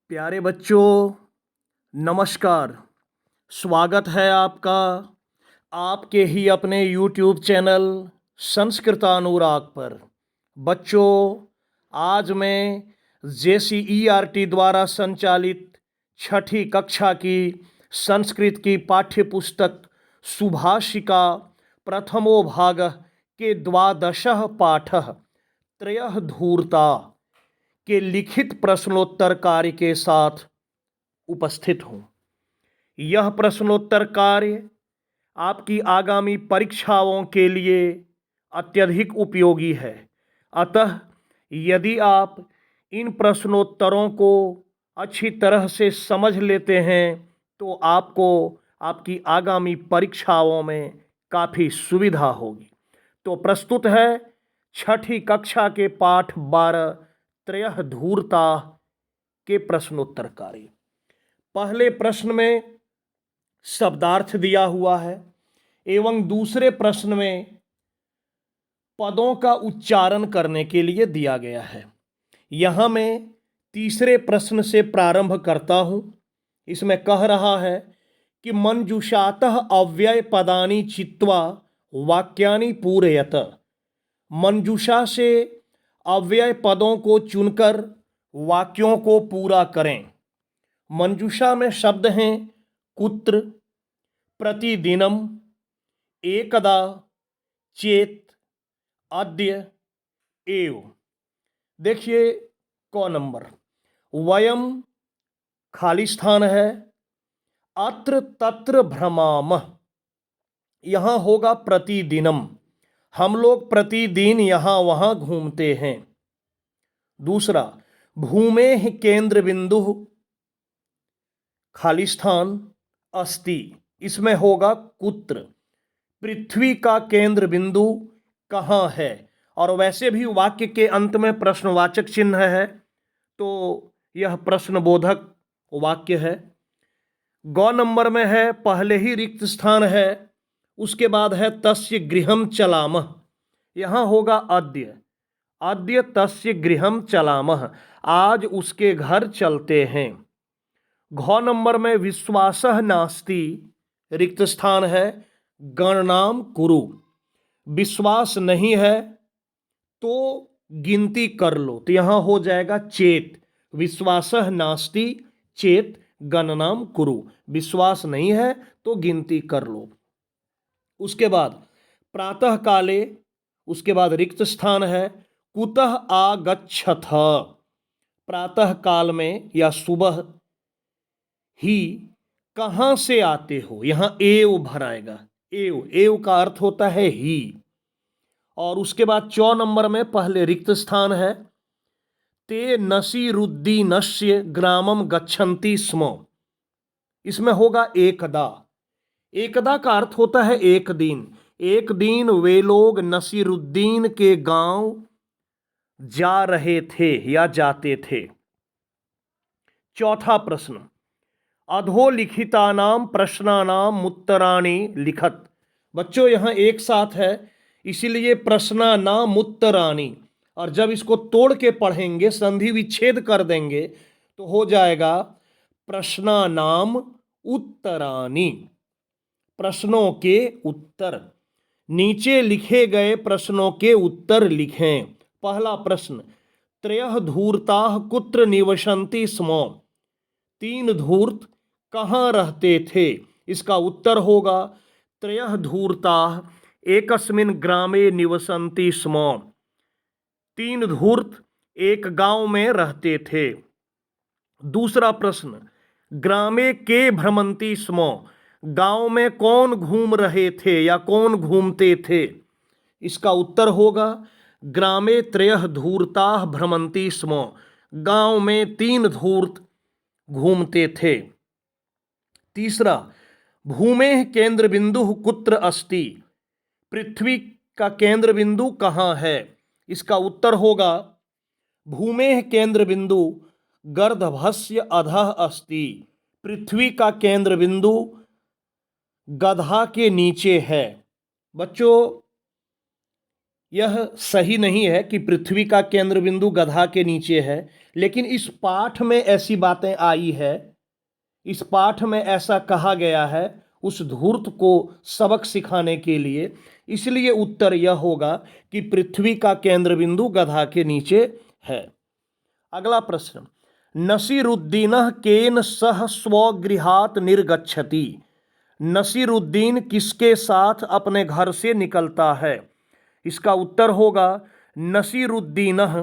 प्यारे बच्चों, नमस्कार। स्वागत है आपका आपके ही अपने YouTube चैनल संस्कृतानुराग पर। बच्चों, आज मैं JCERT द्वारा संचालित छठी कक्षा की संस्कृत की पाठ्य पुस्तक सुभाषिका प्रथमो भाग के द्वादशः पाठः त्रयः धूर्ता के लिखित प्रश्नोत्तर कार्य के साथ उपस्थित हूँ। यह प्रश्नोत्तर कार्य आपकी आगामी परीक्षाओं के लिए अत्यधिक उपयोगी है। अतः यदि आप इन प्रश्नोत्तरों को अच्छी तरह से समझ लेते हैं तो आपको आपकी आगामी परीक्षाओं में काफ़ी सुविधा होगी। तो प्रस्तुत है छठी कक्षा के पाठ 12 त्रयः धूर्ता के प्रश्नोत्तर कार्य। पहले प्रश्न में शब्दार्थ दिया हुआ है एवं दूसरे प्रश्न में पदों का उच्चारण करने के लिए दिया गया है। यहाँ मैं तीसरे प्रश्न से प्रारंभ करता हूँ। इसमें कह रहा है कि मंजूषातः अव्यय पदानि चित्वा वाक्यानि पूरयत। मंजूषा से अव्यय पदों को चुनकर वाक्यों को पूरा करें। मंजूषा में शब्द हैं कुत्र, प्रतिदिनम, एकदा, चेत, अद्य, एव। देखिए क नंबर, वयम खाली स्थान है, अत्र तत्र भ्रमामः, यहाँ होगा प्रतिदिनम, हम लोग प्रतिदिन यहाँ वहाँ घूमते हैं। दूसरा, भूमेः केंद्र बिंदु खाली स्थान अस्ति, इसमें होगा कुत्र। पृथ्वी का केंद्र बिंदु कहाँ है? और वैसे भी वाक्य के अंत में प्रश्नवाचक चिन्ह है तो यह प्रश्नबोधक वाक्य है। ग नंबर में है पहले ही रिक्त स्थान है, उसके बाद है तस्य गृहम चलामः, यहाँ होगा अद्य। अद्य तस्य गृहम चलामः, आज उसके घर चलते हैं। घ नंबर में विश्वासः नास्ति, रिक्त स्थान है, गणनाम कुरु। विश्वास नहीं है तो गिनती कर लो, तो यहाँ हो जाएगा चेत। विश्वासः नास्ति चेत गणनाम कुरु, विश्वास नहीं है तो गिनती कर लो। उसके बाद प्रातः काले, उसके बाद रिक्त स्थान है, कुतः आगच्छथ। प्रातः काल में या सुबह ही कहाँ से आते हो, यहाँ एव भराएगा। एव, एव का अर्थ होता है ही। और उसके बाद 4 नंबर में पहले रिक्त स्थान है, ते नसीरुद्दीनस्य ग्रामम गच्छन्ति स्म, इसमें होगा एकदा। एकदा का अर्थ होता है एक दिन। एक दिन वे लोग नसीरुद्दीन के गांव जा रहे थे या जाते थे। चौथा प्रश्न, अधोलिखितानाम प्रश्नानाम उत्तराणि लिखत। बच्चों यहाँ एक साथ है इसीलिए प्रश्नानाम उत्तराणि, और जब इसको तोड़ के पढ़ेंगे, संधि विच्छेद कर देंगे तो हो जाएगा प्रश्नानाम उत्तराणि, प्रश्नों के उत्तर। नीचे लिखे गए प्रश्नों के उत्तर लिखें। पहला प्रश्न, त्रयः धूर्ताः कुत्र निवसन्ति स्म, 3 धूर्त कहाँ रहते थे? इसका उत्तर होगा त्रयः धूर्ताः एकस्मिन् ग्रामे निवसन्ति स्म, 3 धूर्त एक गांव में रहते थे। दूसरा प्रश्न, ग्रामे के भ्रमन्ति स्म, गांव में कौन घूम रहे थे या कौन घूमते थे? इसका उत्तर होगा ग्रामे त्रयः धूर्ताः भ्रमन्ति स्म, गांव में 3 धूर्त घूमते थे। तीसरा, भूमेः केंद्र बिंदु कुत्र अस्ति, पृथ्वी का केंद्र बिंदु कहाँ है? इसका उत्तर होगा भूमेः केंद्र बिंदु गर्दभस्य अधः अस्ति, पृथ्वी का केंद्र बिंदु गधा के नीचे है। बच्चों यह सही नहीं है कि पृथ्वी का केंद्र बिंदु गधा के नीचे है, लेकिन इस पाठ में ऐसी बातें आई है, इस पाठ में ऐसा कहा गया है उस धूर्त को सबक सिखाने के लिए, इसलिए उत्तर यह होगा कि पृथ्वी का केंद्र बिंदु गधा के नीचे है। अगला प्रश्न, नसीरुद्दीनः केन सह स्वगृहात् निर्गच्छति। नसीरुद्दीन किसके साथ अपने घर से निकलता है? इसका उत्तर होगा नसीरुद्दीनः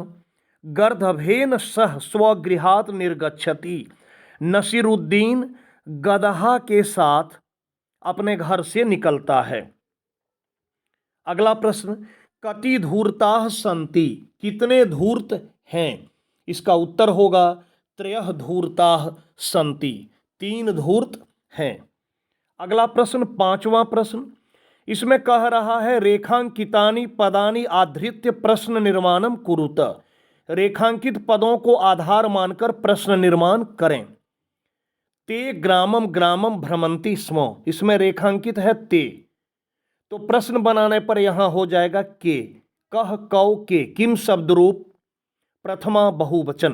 गर्दभेन सह स्वगृहात् निर्गच्छति। नसीरुद्दीन गदहा के साथ अपने घर से निकलता है। अगला प्रश्न, कति धूर्ताः सन्ति। कितने धूर्त हैं? इसका उत्तर होगा त्रयः धूर्ताः सन्ति। 3 धूर्त हैं। अगला प्रश्न, 5वां प्रश्न, इसमें कह रहा है रेखांकितानि पदानि आधृत्य प्रश्न निर्माणम कुरुत। रेखांकित पदों को आधार मानकर प्रश्न निर्माण करें। ते ग्रामम ग्रामम भ्रमंति स्म। इसमें रेखांकित है ते, तो प्रश्न बनाने पर यहां हो जाएगा के। कह कौ के किम शब्द रूप प्रथमा बहुवचन।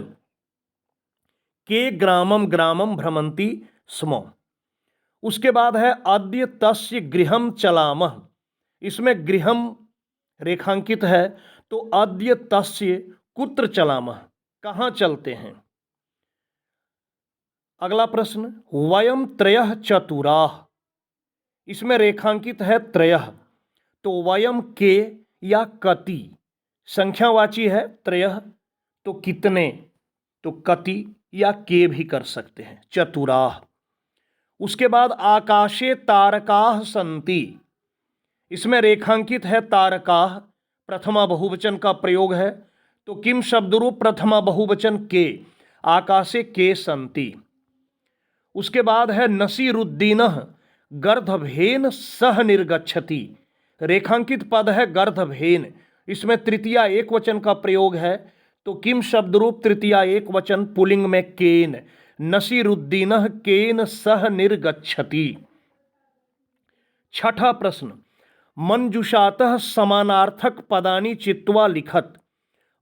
के ग्रामम ग्रामम भ्रमंति स्म। उसके बाद है अद्य तस्य गृहम चलामः। इसमें गृहम रेखांकित है, तो अद्य तस्य कुत्र चलामः, कहाँ चलते हैं। अगला प्रश्न, वयम त्रयः चतुराः। इसमें रेखांकित है त्रयः, तो वयम के या कति संख्यावाची है, त्रयः तो कितने, तो कति या के भी कर सकते हैं, चतुराः। उसके बाद आकाशे तारकाः सन्ति। इसमें रेखांकित है तारकाः, प्रथमा बहुवचन का प्रयोग है, तो किम शब्दरूप प्रथमा बहुवचन के, आकाशे के सन्ति। उसके बाद है नसीरुद्दीनः गर्दभेन सह निर्गच्छति। रेखांकित पद है गर्दभेन, इसमें तृतीया एक वचन का प्रयोग है, तो किम शब्दरूप तृतीया एक वचन पुल्लिंग में केन। नसीरुद्दीनः केन सह निर्गच्छति। 6ठा प्रश्न, मंजूषातः समानार्थक पदानि चित्वा लिखत।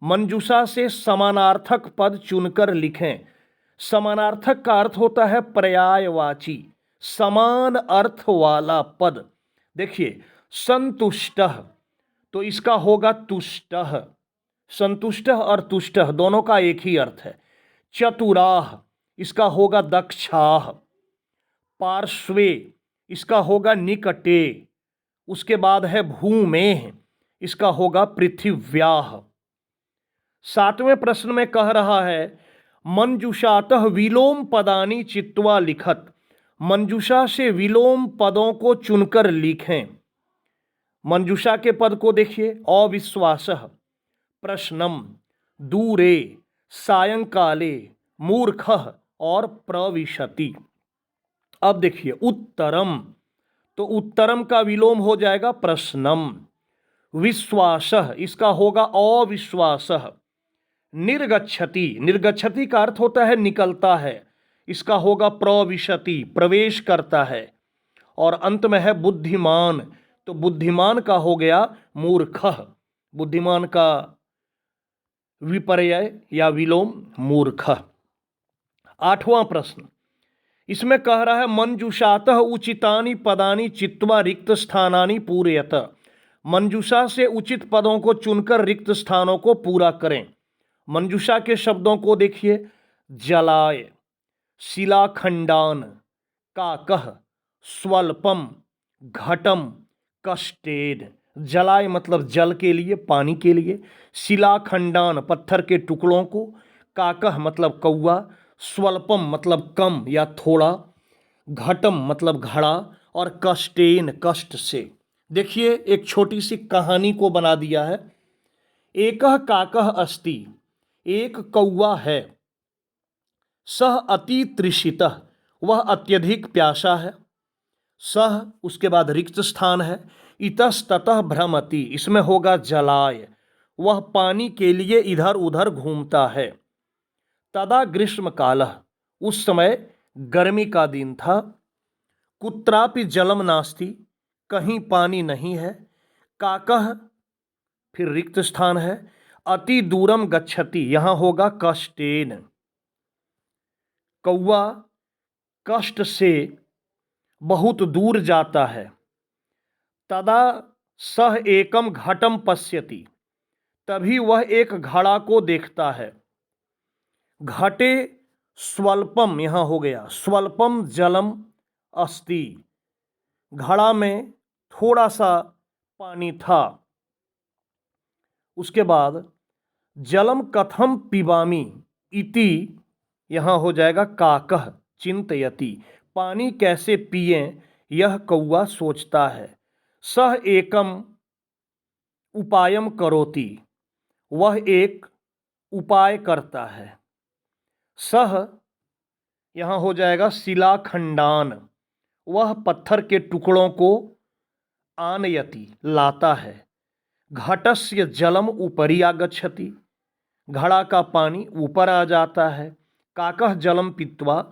मंजूषा से समानार्थक पद चुनकर लिखें। समानार्थक का अर्थ होता है पर्यायवाची, समान अर्थ वाला पद। देखिए संतुष्टः, तो इसका होगा तुष्टः। संतुष्टः और तुष्टः दोनों का एक ही अर्थ है। चतुराः, इसका होगा दक्षाः। पार्श्वे, इसका होगा निकटे। उसके बाद है भूमेः, इसका होगा पृथिव्याः। 7वें प्रश्न में कह रहा है मंजूषातः विलोम पदानि चित्वा लिखत। मंजूषा से विलोम पदों को चुनकर लिखें। मंजूषा के पद को देखिए, अविश्वासः, प्रश्नम, दूरे, सायंकाले, मूर्खः और प्रविशति। अब देखिए उत्तरम, तो उत्तरम का विलोम हो जाएगा प्रश्नम। विश्वासः, इसका होगा अविश्वासः। निर्गच्छति, निर्गच्छति का अर्थ होता है निकलता है, इसका होगा प्रविशति, प्रवेश करता है। और अंत में है बुद्धिमान, तो बुद्धिमान का हो गया मूर्खः। बुद्धिमान का विपर्यय या विलोम मूर्खः। 8वां प्रश्न, इसमें कह रहा है मंजूषातः उचितानि पदानि चित्वा रिक्त स्थानानि पूरयत। मंजूषा से उचित पदों को चुनकर रिक्त स्थानों को पूरा करें। मंजूषा के शब्दों को देखिए, जलाय, शिलाखंडान, काकः, स्वल्पम, घटम, कष्टेन। जलाय मतलब जल के लिए, पानी के लिए। शिलाखंडान पत्थर के टुकड़ों को। काकः मतलब कौवा। स्वल्पम मतलब कम या थोड़ा। घटम मतलब घड़ा। और कष्टेन कष्ट से। देखिए एक छोटी सी कहानी को बना दिया है। एकः काकः अस्ति, एक कौवा है। सह अति तृषितः, वह अत्यधिक प्यासा है। सह उसके बाद रिक्त स्थान है। इतस्ततः भ्रमति, इसमें होगा जलाय, वह पानी के लिए इधर उधर घूमता है। तदा ग्रीष्म कालः, उस समय गर्मी का दिन था। कुत्रापि जलम नास्ति, कहीं पानी नहीं है। काकः, फिर रिक्त स्थान है। अति दूरम गच्छति, यहाँ होगा कष्टेन। कौवा कष्ट से बहुत दूर जाता है। तदा सह एकम घटम पश्यति, तभी वह एक घड़ा को देखता है। घटे स्वल्पम, यहाँ हो गया स्वल्पम जलम अस्ति, घड़ा में थोड़ा सा पानी था। उसके बाद जलम कथम पिबामी इति, यहाँ हो जाएगा काकः चिंतयति, पानी कैसे पिएं यह कौवा सोचता है। सह एकम उपायम करोति, वह एक उपाय करता है। सह यहाँ हो जाएगा शिलाखंडान, वह पत्थर के टुकड़ों को आनयति लाता है। घटस्य जलम ऊपरी आगच्छति, घड़ा का पानी ऊपर आ जाता है। काकः जलम पीत्वा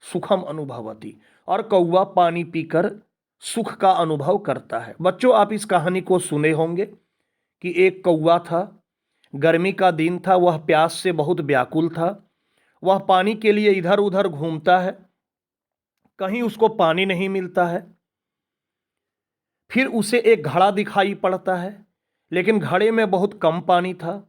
सुखम अनुभवति, और कौवा पानी पीकर सुख का अनुभव करता है। बच्चों, आप इस कहानी को सुने होंगे कि एक कौवा था, गर्मी का दिन था, वह प्यास से बहुत व्याकुल था। वह पानी के लिए इधर उधर घूमता है, कहीं उसको पानी नहीं मिलता है। फिर उसे एक घड़ा दिखाई पड़ता है, लेकिन घड़े में बहुत कम पानी था।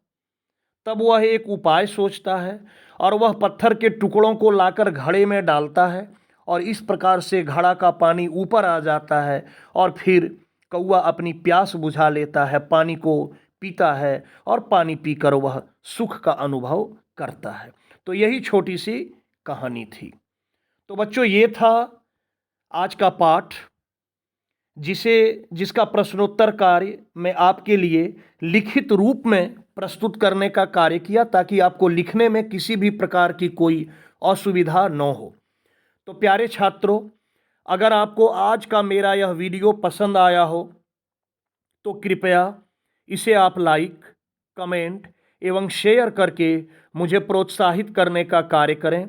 तब वह एक उपाय सोचता है और वह पत्थर के टुकड़ों को लाकर घड़े में डालता है, और इस प्रकार से घड़ा का पानी ऊपर आ जाता है। और फिर कौवा अपनी प्यास बुझा लेता है, पानी को पीता है, और पानी पीकर वह सुख का अनुभव करता है। तो यही छोटी सी कहानी थी। तो बच्चों, ये था आज का पाठ, जिसका प्रश्नोत्तर कार्य मैं आपके लिए लिखित रूप में प्रस्तुत करने का कार्य किया, ताकि आपको लिखने में किसी भी प्रकार की कोई असुविधा न हो। तो प्यारे छात्रों, अगर आपको आज का मेरा यह वीडियो पसंद आया हो तो कृपया इसे आप लाइक, कमेंट एवं शेयर करके मुझे प्रोत्साहित करने का कार्य करें,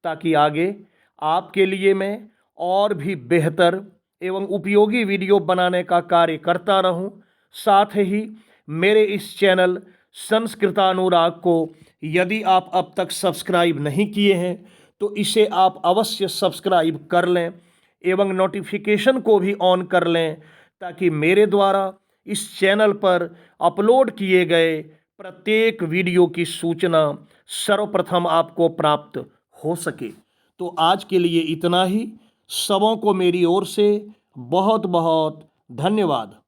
ताकि आगे आपके लिए मैं और भी बेहतर एवं उपयोगी वीडियो बनाने का कार्य करता रहूं। साथ ही मेरे इस चैनल संस्कृतानुराग को यदि आप अब तक सब्सक्राइब नहीं किए हैं तो इसे आप अवश्य सब्सक्राइब कर लें एवं नोटिफिकेशन को भी ऑन कर लें, ताकि मेरे द्वारा इस चैनल पर अपलोड किए गए प्रत्येक वीडियो की सूचना सर्वप्रथम आपको प्राप्त हो सके। तो आज के लिए इतना ही। सबों को मेरी ओर से बहुत बहुत धन्यवाद।